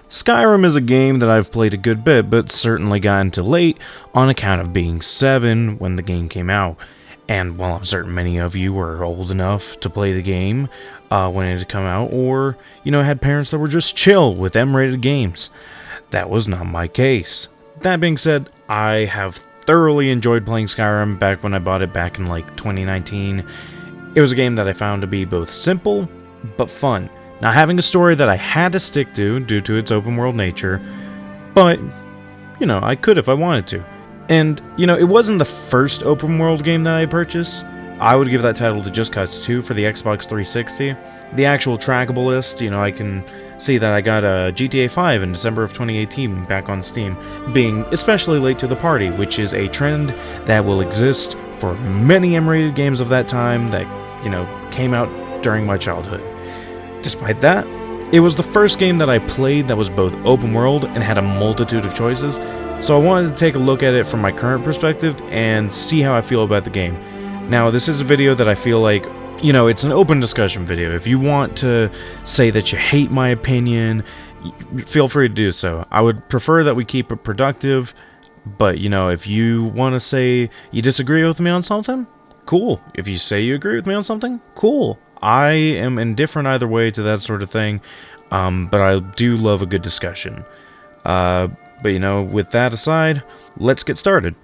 Skyrim is a game that I've played a good bit, but certainly got into late on account of being 7 when the game came out. And while I'm certain many of you were old enough to play the game when it had come out, or, had parents that were just chill with M-rated games, that was not my case. That being said, I have thoroughly enjoyed playing Skyrim back when I bought it back in 2019. It was a game that I found to be both simple, but fun. Not having a story that I had to stick to due to its open world nature, but, I could if I wanted to. And, it wasn't the first open world game that I purchased. I would give that title to Just Cause 2 for the Xbox 360. The actual trackable list, I can see that I got a GTA 5 in December of 2018 back on Steam, being especially late to the party, which is a trend that will exist for many M-rated games of that time that, came out during my childhood. Despite that, it was the first game that I played that was both open world and had a multitude of choices, so I wanted to take a look at it from my current perspective and see how I feel about the game. Now, this is a video that I feel like, it's an open discussion video. If you want to say that you hate my opinion, feel free to do so. I would prefer that we keep it productive, but, if you want to say you disagree with me on something, cool. If you say you agree with me on something, cool. I am indifferent either way to that sort of thing, but I do love a good discussion. But with that aside, let's get started.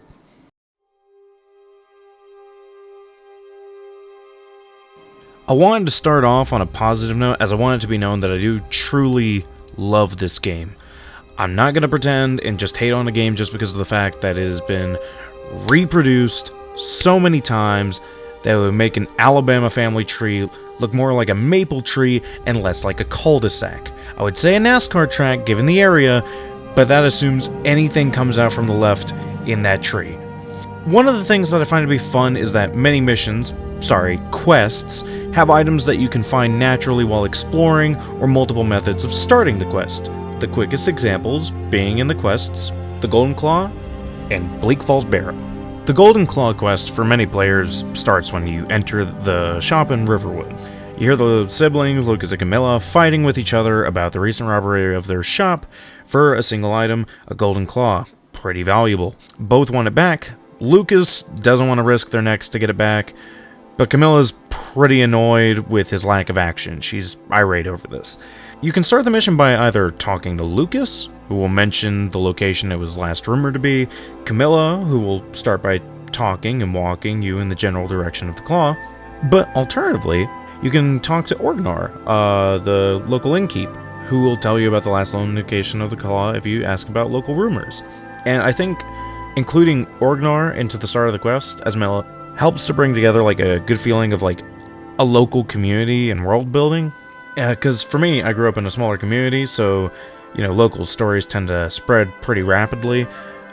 I wanted to start off on a positive note, as I want it to be known that I do truly love this game. I'm not going to pretend and just hate on a game just because of the fact that it has been reproduced so many times that would make an Alabama family tree look more like a maple tree and less like a cul-de-sac. I would say a NASCAR track given the area, but that assumes anything comes out from the left in that tree. One of the things that I find to be fun is that many quests, have items that you can find naturally while exploring, or multiple methods of starting the quest. The quickest examples being in the quests, the Golden Claw and Bleak Falls Barrow. The Golden Claw quest for many players starts when you enter the shop in Riverwood. You hear the siblings, Lucas and Camilla, fighting with each other about the recent robbery of their shop for a single item, a Golden Claw. Pretty valuable. Both want it back. Lucas doesn't want to risk their necks to get it back, but Camilla's pretty annoyed with his lack of action. She's irate over this. You can start the mission by either talking to Lucas, who will mention the location it was last rumored to be, Camilla, who will start by talking and walking you in the general direction of the claw, but alternatively, you can talk to Orgnar, the local innkeep, who will tell you about the last known location of the claw if you ask about local rumors. And I think including Orgnar into the start of the quest, as Mela, helps to bring together a good feeling of a local community and world building. Because for me, I grew up in a smaller community, so local stories tend to spread pretty rapidly.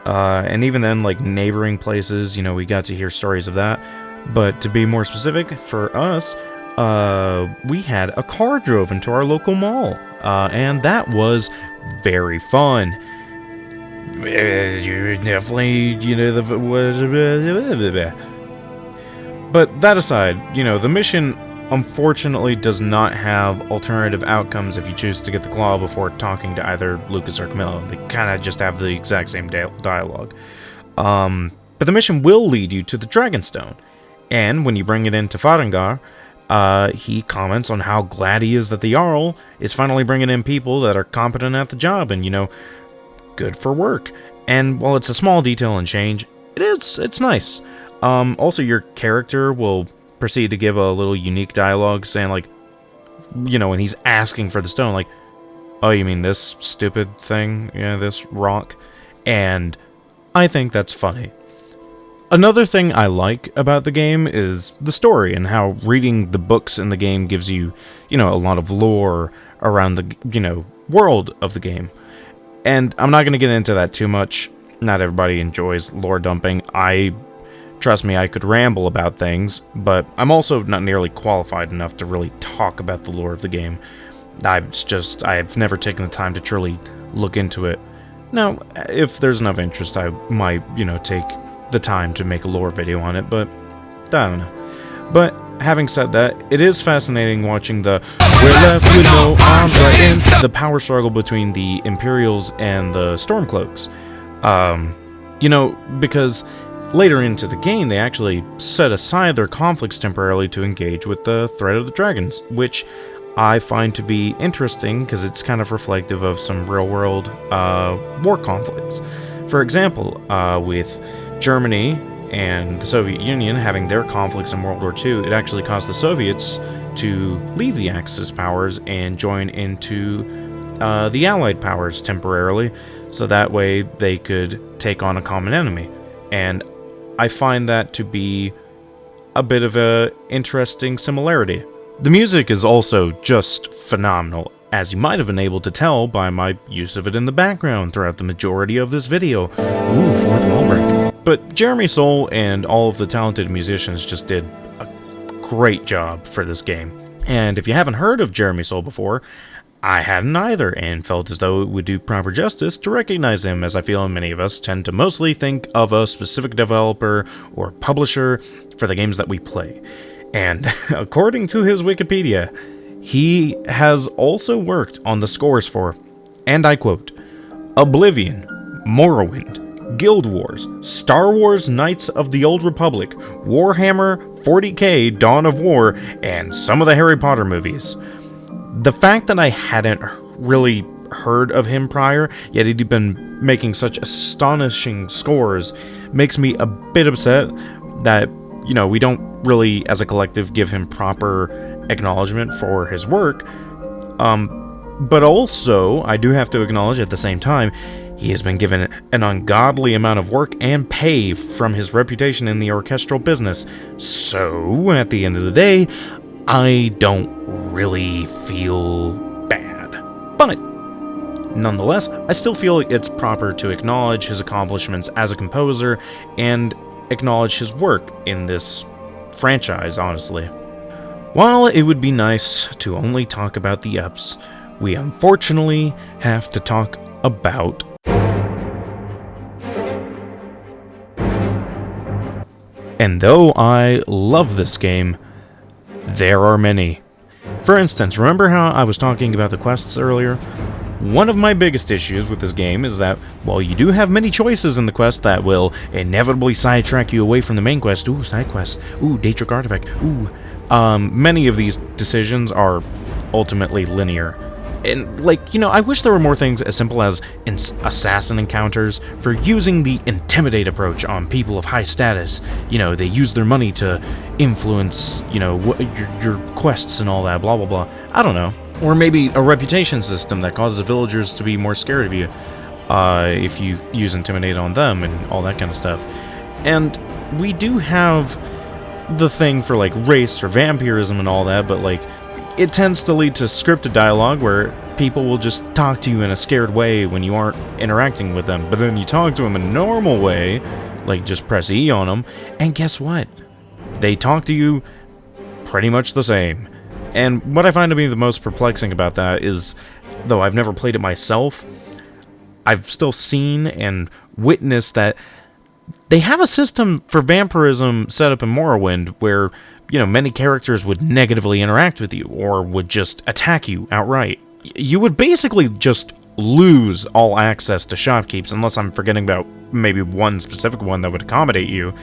And even then, neighboring places, we got to hear stories of that. But to be more specific, for us, we had a car drove into our local mall, and that was very fun. You definitely, But that aside, the mission unfortunately does not have alternative outcomes if you choose to get the claw before talking to either Lucas or Camilla. They kind of just have the exact same dialogue. But the mission will lead you to the Dragonstone, and when you bring it into Farengar, he comments on how glad he is that the Jarl is finally bringing in people that are competent at the job and, good for work. And while it's a small detail and change, it's nice. Also, your character will proceed to give a little unique dialogue saying, when he's asking for the stone, oh, you mean this stupid thing? Yeah, this rock? And I think that's funny. Another thing I like about the game is the story and how reading the books in the game gives you, a lot of lore around the, world of the game. And I'm not going to get into that too much. Not everybody enjoys lore dumping. Trust me, I could ramble about things, but I'm also not nearly qualified enough to really talk about the lore of the game. I've never taken the time to truly look into it. Now, if there's enough interest, I might, take the time to make a lore video on it, but I don't know. But having said that, it is fascinating watching the "we're left with no arms right in" the power struggle between the Imperials and the Stormcloaks. Because later into the game, they actually set aside their conflicts temporarily to engage with the threat of the dragons, which I find to be interesting because it's kind of reflective of some real-world war conflicts. For example, with Germany and the Soviet Union having their conflicts in World War II, it actually caused the Soviets to leave the Axis powers and join into the Allied powers temporarily, so that way they could take on a common enemy. And I find that to be a bit of an interesting similarity. The music is also just phenomenal, as you might have been able to tell by my use of it in the background throughout the majority of this video. Ooh, fourth wall break. But Jeremy Soule and all of the talented musicians just did a great job for this game. And if you haven't heard of Jeremy Soule before, I hadn't either, and felt as though it would do proper justice to recognize him, as I feel many of us tend to mostly think of a specific developer or publisher for the games that we play. And according to his Wikipedia, he has also worked on the scores for, and I quote, Oblivion, Morrowind, Guild Wars, Star Wars Knights of the Old Republic, Warhammer 40k Dawn of War, and some of the Harry Potter movies. The fact that I hadn't really heard of him prior, yet he'd been making such astonishing scores, makes me a bit upset that, we don't really, as a collective, give him proper acknowledgement for his work. But also, I do have to acknowledge at the same time, he has been given an ungodly amount of work and pay from his reputation in the orchestral business. So, at the end of the day, I don't really feel bad. But, nonetheless, I still feel it's proper to acknowledge his accomplishments as a composer and acknowledge his work in this franchise, honestly. While it would be nice to only talk about the ups, we unfortunately have to talk about and though I love this game, there are many. For instance, remember how I was talking about the quests earlier? One of my biggest issues with this game is that, while you do have many choices in the quest that will inevitably sidetrack you away from the main quest, ooh, side quest, ooh, Daedric artifact, ooh, many of these decisions are ultimately linear. And, I wish there were more things as simple as assassin encounters for using the intimidate approach on people of high status. They use their money to influence, your quests and all that, blah, blah, blah. I don't know. Or maybe a reputation system that causes villagers to be more scared of you if you use intimidate on them and all that kind of stuff. And we do have the thing for, race or vampirism and all that, but, it tends to lead to scripted dialogue where people will just talk to you in a scared way when you aren't interacting with them, but then you talk to them in a normal way, just press E on them, and guess what? They talk to you pretty much the same. And what I find to be the most perplexing about that is, though I've never played it myself, I've still seen and witnessed that they have a system for vampirism set up in Morrowind where, many characters would negatively interact with you or would just attack you outright. You would basically just lose all access to shopkeepers, unless I'm forgetting about maybe one specific one that would accommodate you.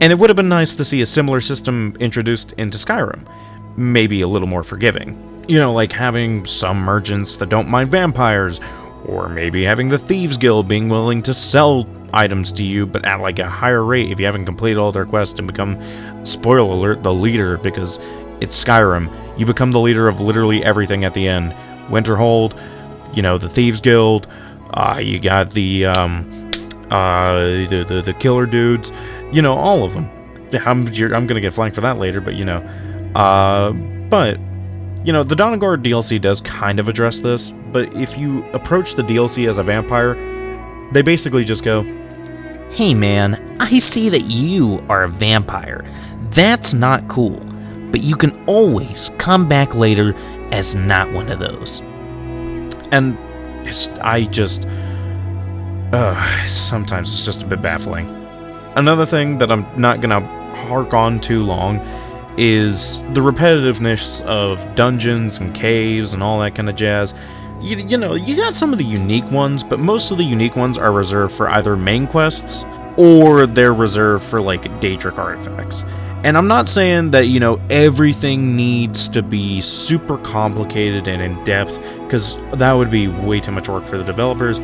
And it would have been nice to see a similar system introduced into Skyrim. Maybe a little more forgiving. Having some merchants that don't mind vampires, or maybe having the Thieves Guild being willing to sell items to you, but at a higher rate if you haven't completed all their quests and become, spoiler alert, the leader, because it's Skyrim. You become the leader of literally everything at the end. Winterhold, the Thieves Guild, you got the killer dudes, all of them. I'm gonna get flanked for that later, but the Dawn of War DLC does kind of address this, but if you approach the DLC as a vampire, they basically just go, "Hey man, I see that you are a vampire. That's not cool, but you can always come back later as not one of those." And sometimes it's just a bit baffling. Another thing that I'm not gonna hark on too long is the repetitiveness of dungeons and caves and all that kind of jazz. You know, you got some of the unique ones, but most of the unique ones are reserved for either main quests or they're reserved for like Daedric artifacts. And I'm not saying that, you know, everything needs to be super complicated and in-depth, because that would be way too much work for the developers,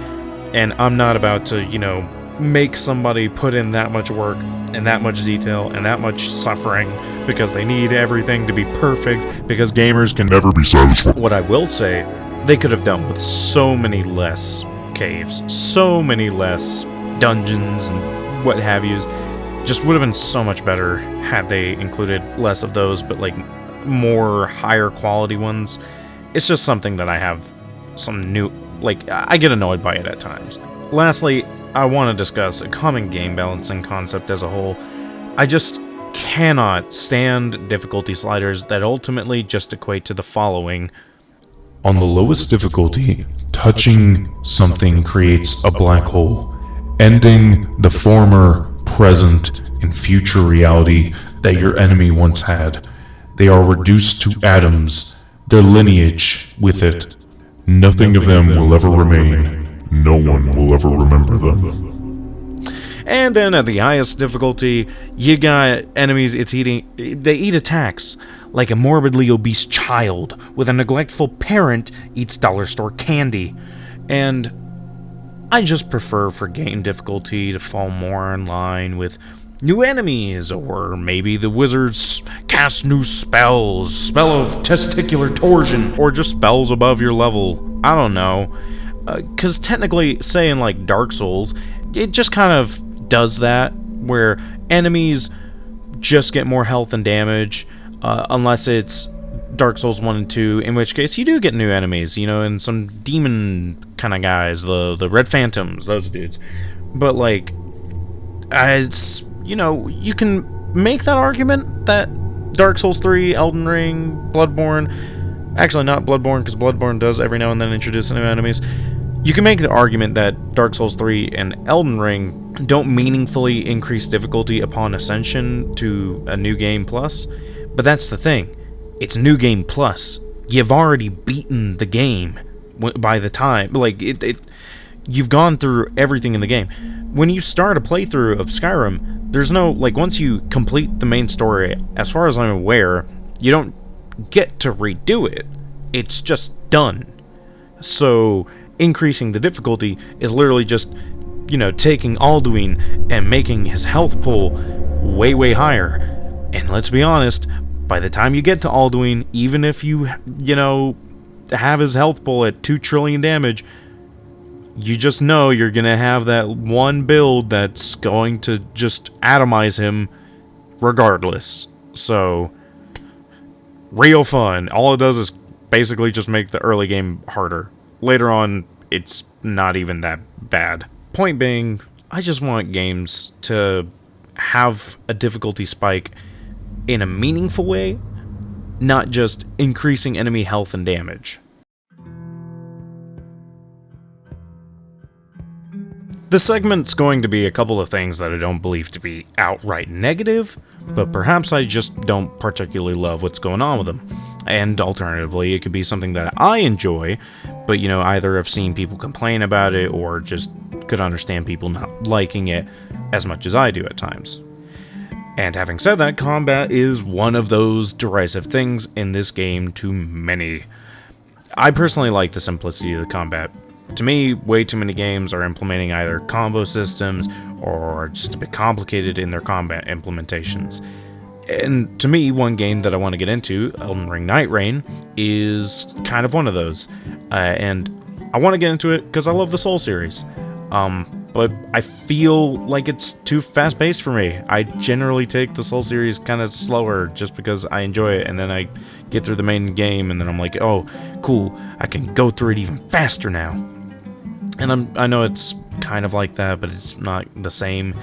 and I'm not about to, you know, make somebody put in that much work and that much detail and that much suffering because they need everything to be perfect, because gamers can never be satisfied. What I will say, they could have done with so many less caves, so many less dungeons and what have yous. Just would have been so much better had they included less of those, but like more higher quality ones. It's just something that I have some new, like, I get annoyed by it at times. Lastly, I want to discuss a common game balancing concept as a whole. I just cannot stand difficulty sliders that ultimately just equate to the following. On the lowest difficulty, touching something creates a black hole, ending the former, present, and future reality that your enemy once had. They are reduced to atoms, their lineage with it. Nothing of them will ever remain. No one will ever remember them. And then at the highest difficulty, you got enemies they eat attacks, like a morbidly obese child with a neglectful parent eats dollar store candy. And I just prefer for game difficulty to fall more in line with new enemies, or maybe the wizards cast new spells, spell of testicular torsion, or just spells above your level. I don't know. Because technically, say in like Dark Souls, it just kind of does that, where enemies just get more health and damage, unless it's Dark Souls 1 and 2, in which case you do get new enemies, you know, and some demon kind of guys, the Red Phantoms, those dudes. But like, it's, you know, you can make that argument that Dark Souls 3, Elden Ring, Bloodborne, actually not Bloodborne, because Bloodborne does every now and then introduce new enemies. You can make the argument that Dark Souls 3 and Elden Ring don't meaningfully increase difficulty upon ascension to a New Game Plus, but that's the thing. It's New Game Plus. You've already beaten the game by the time, like, you've gone through everything in the game. When you start a playthrough of Skyrim, there's no, like, once you complete the main story, as far as I'm aware, you don't get to redo it. It's just done. So, increasing the difficulty is literally just, you know, taking Alduin and making his health pool way, way higher. And let's be honest, by the time you get to Alduin, even if you know, have his health pool at 2 trillion damage, you just know you're gonna have that one build that's going to just atomize him regardless. So, real fun. All it does is basically just make the early game harder. Later on, it's not even that bad. Point being, I just want games to have a difficulty spike in a meaningful way, not just increasing enemy health and damage. This segment's going to be a couple of things that I don't believe to be outright negative, but perhaps I just don't particularly love what's going on with them. And alternatively, it could be something that I enjoy, but, you know, either I've seen people complain about it or just could understand people not liking it as much as I do at times. And having said that, combat is one of those derisive things in this game to many. I personally like the simplicity of the combat. To me, way too many games are implementing either combo systems or just a bit complicated in their combat implementations. And to me, one game that I want to get into, Elden Ring Night Reign, is kind of one of those. And I want to get into it because I love the Soul series. But I feel like it's too fast-paced for me. I generally take the Soul series kind of slower just because I enjoy it, and then I get through the main game, and then I'm like, oh, cool, I can go through it even faster now. And I know it's kind of like that, but it's not the same.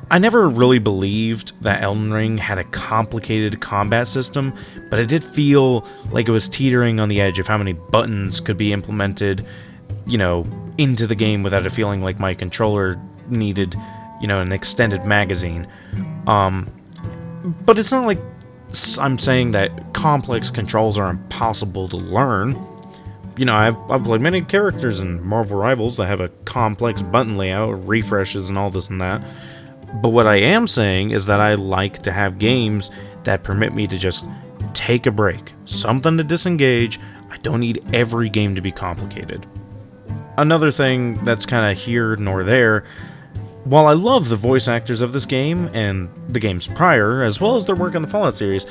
I never really believed that Elden Ring had a complicated combat system, but it did feel like it was teetering on the edge of how many buttons could be implemented, you know, into the game without it feeling like my controller needed, you know, an extended magazine. But it's not like I'm saying that complex controls are impossible to learn. You know, I've played many characters in Marvel Rivals that have a complex button layout, refreshes, and all this and that. But what I am saying is that I like to have games that permit me to just take a break, something to disengage. I don't need every game to be complicated. Another thing that's kind of here nor there, while I love the voice actors of this game and the games prior, as well as their work on the Fallout series,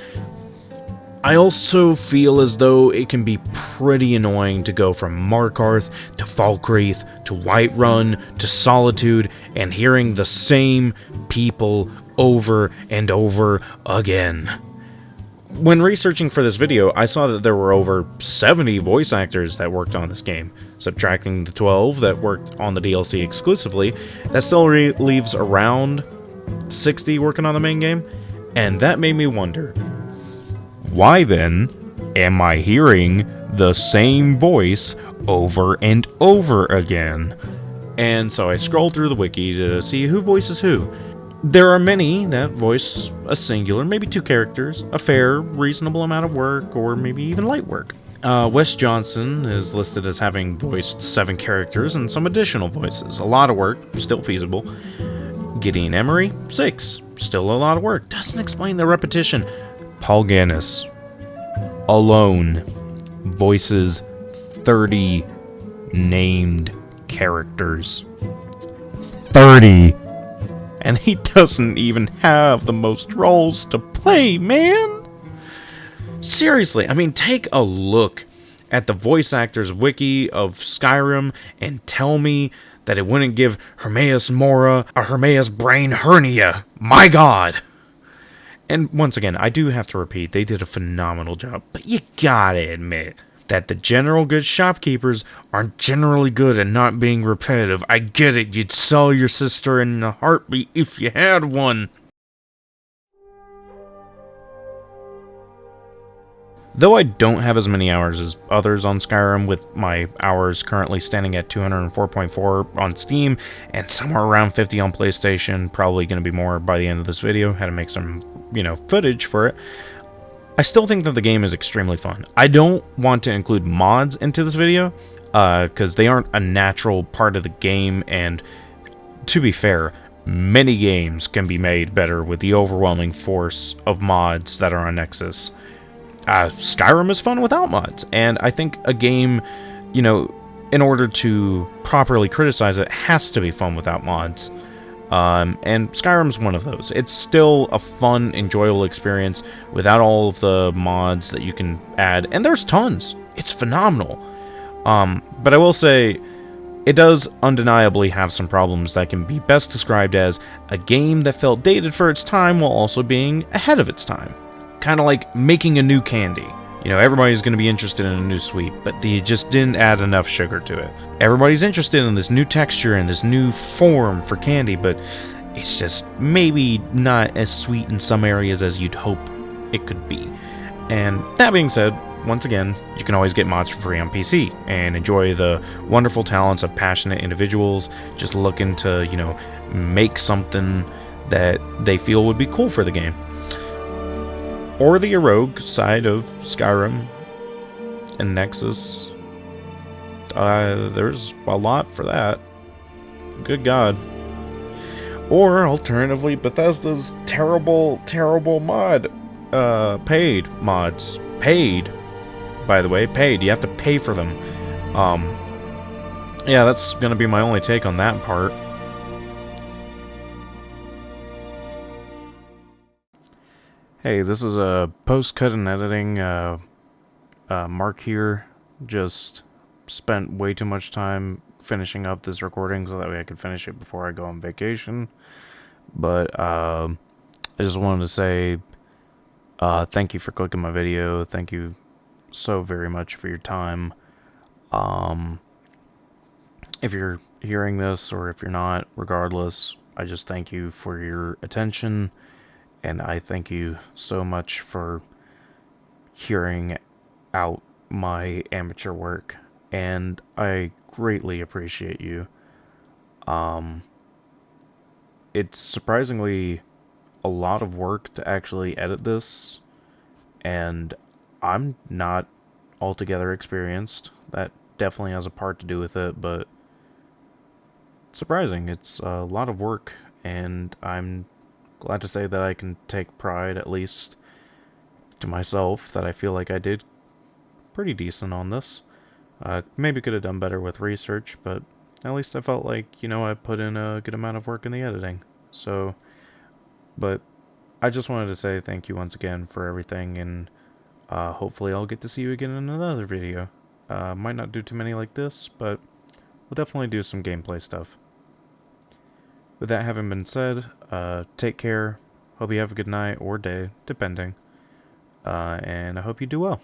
I also feel as though it can be pretty annoying to go from Markarth to Falkreath to Whiterun to Solitude and hearing the same people over and over again. When researching for this video, I saw that there were over 70 voice actors that worked on this game. Subtracting the 12 that worked on the DLC exclusively, that still leaves around 60 working on the main game, and that made me wonder, why then am I hearing the same voice over and over again? And so I scrolled through the wiki to see who voices who. There are many that voice a singular, maybe two characters, a fair, reasonable amount of work, or maybe even light work. Wes Johnson is listed as having voiced 7 characters and some additional voices. A lot of work, still feasible. Gideon Emery, 6, still a lot of work. Doesn't explain the repetition. Paul Gannis alone voices 30 named characters. 30! And he doesn't even have the most roles to play, man! Seriously, I mean, take a look at the voice actors wiki of Skyrim and tell me that it wouldn't give Hermaeus Mora a Hermaeus brain hernia. My god! And once again, I do have to repeat, they did a phenomenal job, but you gotta admit that the general good shopkeepers aren't generally good at not being repetitive. I get it, you'd sell your sister in a heartbeat if you had one. Though I don't have as many hours as others on Skyrim, with my hours currently standing at 204.4 on Steam, and somewhere around 50 on PlayStation, probably going to be more by the end of this video, had to make some, footage for it, I still think that the game is extremely fun. I don't want to include mods into this video, because they aren't a natural part of the game, and to be fair, many games can be made better with the overwhelming force of mods that are on Nexus. Skyrim is fun without mods, and I think a game, in order to properly criticize it, has to be fun without mods. And Skyrim's one of those. It's still a fun, enjoyable experience without all of the mods that you can add, and there's tons. It's phenomenal. But I will say, it does undeniably have some problems that can be best described as a game that felt dated for its time while also being ahead of its time. Kind of like making a new candy. Everybody's going to be interested in a new sweet, but they just didn't add enough sugar to it. Everybody's interested in this new texture and this new form for candy, but it's just maybe not as sweet in some areas as you'd hope it could be. And that being said, once again, you can always get mods for free on PC and enjoy the wonderful talents of passionate individuals just looking to, make something that they feel would be cool for the game. Or the rogue side of Skyrim and Nexus. There's a lot for that. Good God. Or, alternatively, Bethesda's terrible, terrible mod. Paid mods. Paid. By the way, paid. You have to pay for them. Yeah, that's gonna be my only take on that part. Hey, this is a post-cut and editing. Mark here just spent way too much time finishing up this recording so that way I could finish it before I go on vacation. But I just wanted to say thank you for clicking my video. Thank you so very much for your time. If you're hearing this or if you're not, regardless, I just thank you for your attention. And I thank you so much for hearing out my amateur work. And I greatly appreciate you. It's surprisingly a lot of work to actually edit this. and I'm not altogether experienced. That definitely has a part to do with it, but surprising. It's a lot of work, and I'm glad to say that I can take pride, at least to myself, that I feel like I did pretty decent on this. Maybe could have done better with research, but at least I felt like, I put in a good amount of work in the editing. So, but I just wanted to say thank you once again for everything, and hopefully I'll get to see you again in another video. Might not do too many like this, but we'll definitely do some gameplay stuff. With that having been said, take care. Hope you have a good night or day, depending. And I hope you do well.